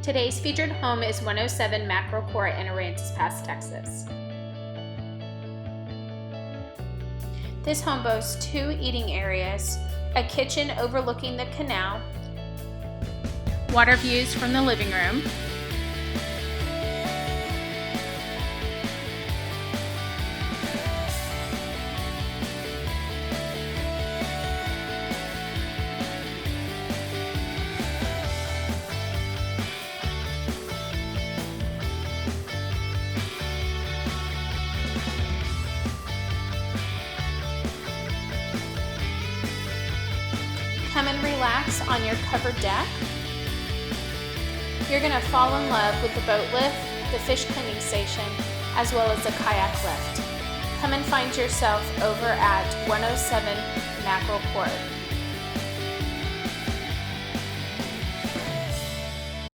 Today's featured home is 107 Mackerel Court in Aransas Pass, Texas. This home boasts 2 eating areas, a kitchen overlooking the canal, water views from the living room, come and relax on your covered deck. You're going to fall in love with the boat lift, the fish cleaning station, as well as the kayak lift. Come and find yourself over at 107 Mackerel Court.